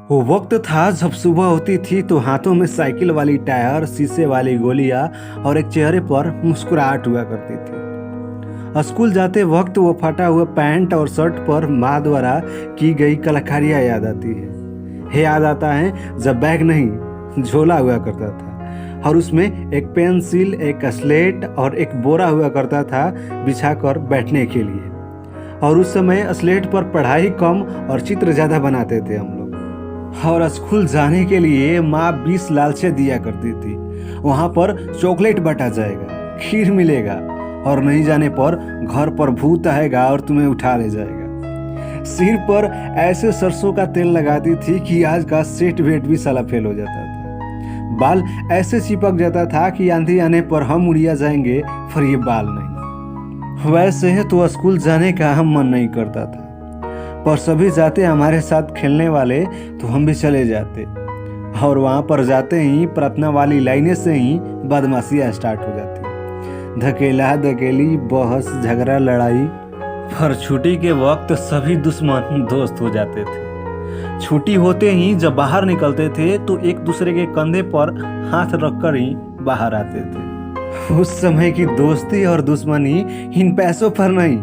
वो वक्त था जब सुबह होती थी तो हाथों में साइकिल वाली टायर, शीशे वाली गोलियां और एक चेहरे पर मुस्कुराहट हुआ करती थी। स्कूल जाते वक्त वो फटा हुआ पैंट और शर्ट पर माँ द्वारा की गई कलाकारियाँ याद आती है। याद आता है जब बैग नहीं झोला हुआ करता था और उसमें एक पेंसिल, एक स्लेट और एक बोरा हुआ करता था बिछाकर बैठने के लिए। और उस समय स्लेट पर पढ़ाई कम और चित्र ज़्यादा बनाते थे हम लोग। और स्कूल जाने के लिए माँ 20 लालचे दिया करती थी। वहाँ पर चॉकलेट बांटा जाएगा, खीर मिलेगा और नहीं जाने पर घर पर भूत आएगा और तुम्हें उठा ले जाएगा। सिर पर ऐसे सरसों का तेल लगाती थी कि आज का सेट वेट भी साला फेल हो जाता था। बाल ऐसे चिपक जाता था कि आंधी आने पर हम उड़िया जाएंगे, पर ये बाल नहीं। वैसे तो स्कूल जाने का हम मन नहीं करता था, पर सभी जाते हमारे साथ खेलने वाले तो हम भी चले जाते। और वहाँ पर जाते ही प्रार्थना वाली लाइनें से ही बदमाशियाँ स्टार्ट हो जाती। धकेला धकेली, बहस, झगड़ा, लड़ाई। पर छुट्टी के वक्त सभी दुश्मन दोस्त हो जाते थे। छुट्टी होते ही जब बाहर निकलते थे तो एक दूसरे के कंधे पर हाथ रखकर ही बाहर आते थे। उस समय की दोस्ती और दुश्मनी इन पैसों पर नहीं,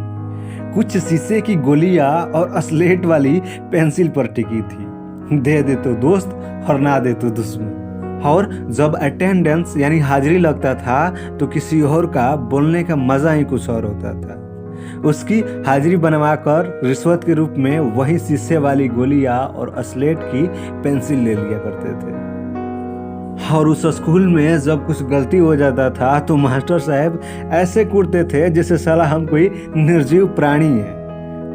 कुछ शीशे की गोलियां और स्लेट वाली पेंसिल पर टिकी थी। दे दे तो दोस्त और ना दे तो दुश्मन। और जब अटेंडेंस यानी हाजिरी लगता था तो किसी और का बोलने का मजा ही कुछ और होता था। उसकी हाजिरी बनवाकर रिश्वत के रूप में वही शीशे वाली गोलियां और स्लेट की पेंसिल ले लिया करते थे। और उस स्कूल में जब कुछ गलती हो जाता था तो मास्टर साहब ऐसे कूटते थे जैसे साला हम कोई निर्जीव प्राणी है।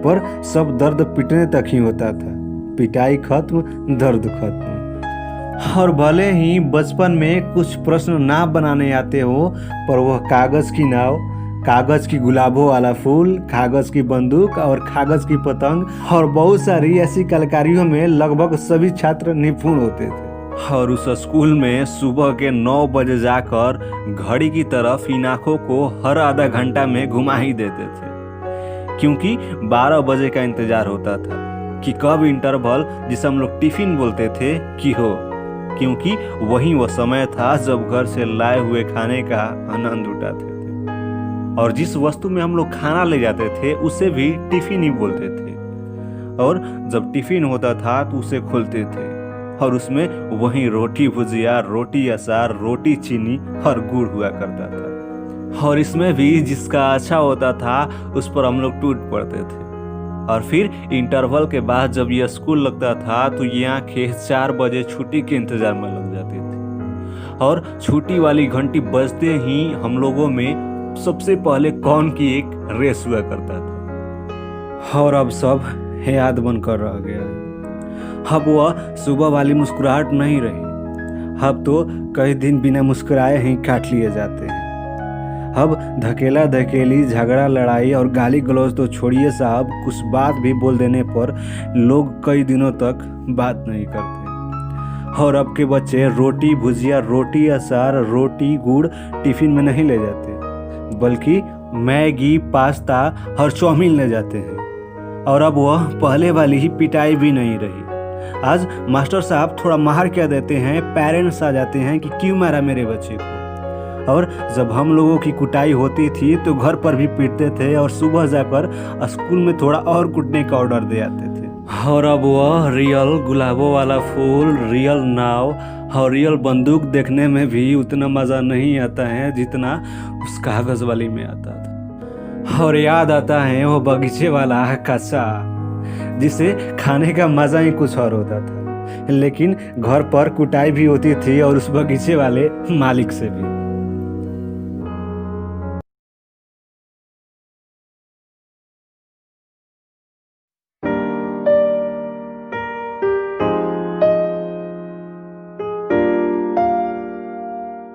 पर सब दर्द पिटने तक ही होता था। पिटाई खत्म, दर्द खत्म। और भले ही बचपन में कुछ प्रश्न ना बनाने आते हो, पर वह कागज की नाव, कागज की गुलाबों वाला फूल, कागज की बंदूक और कागज की पतंग और बहुत सारी ऐसी कलाकारियों में लगभग सभी छात्र निपुण होते थे। और उस स्कूल में सुबह के 9 बजे जाकर घड़ी की तरफ इन आंखों को हर आधा घंटा में घुमा ही देते थे, क्योंकि 12 बजे का इंतजार होता था कि कब इंटरवल, जिसे हम लोग टिफिन बोलते थे, की हो, क्योंकि वही वो समय था जब घर से लाए हुए खाने का आनंद उठाते थे। और जिस वस्तु में हम लोग खाना ले जाते थे उसे भी टिफिन ही बोलते थे। और जब टिफिन होता था तो उसे खोलते थे और उसमें वही रोटी भुजिया, रोटी अचार, रोटी चीनी और गुड़ हुआ करता था। और इसमें भी जिसका अच्छा होता था उस पर हम लोग टूट पड़ते थे। और फिर इंटरवल के बाद जब यह स्कूल लगता था तो ये आंखें 4 बजे छुट्टी के इंतजार में लग जाती थी। और छुट्टी वाली घंटी बजते ही हम लोगों में सबसे पहले कौन की एक रेस हुआ करता था। और अब सब याद बनकर रह गया। अब वह सुबह वाली मुस्कुराहट नहीं रही। अब तो कई दिन बिना मुस्कुराए ही काट लिए जाते हैं। अब धकेला धकेली, झगड़ा, लड़ाई और गाली गलौज तो छोड़िए साहब, कुछ बात भी बोल देने पर लोग कई दिनों तक बात नहीं करते। और अब के बच्चे रोटी भुजिया, रोटी अचार, रोटी गुड़ टिफिन में नहीं ले जाते, बल्कि मैगी, पास्ता और चाउमीन ले जाते हैं। और अब वह पहले वाली ही पिटाई भी नहीं रही। आज मास्टर साहब थोड़ा मार क्या देते हैं, पेरेंट्स आ जाते हैं कि क्यों मारा मेरे बच्चे को। और जब हम लोगों की कुटाई होती थी तो घर पर भी पीटते थे और सुबह जाकर स्कूल में थोड़ा और कूटने का ऑर्डर दे आते थे। और अब वह रियल गुलाबों वाला फूल, रियल नाव और रियल बंदूक देखने में भी उतना मज़ा नहीं आता है जितना उस कागज़ वाली में आता था। और याद आता है वो बगीचे वाला कच्चा, जिसे खाने का मज़ा ही कुछ और होता था। लेकिन घर पर कुटाई भी होती थी और उस बगीचे वाले मालिक से भी।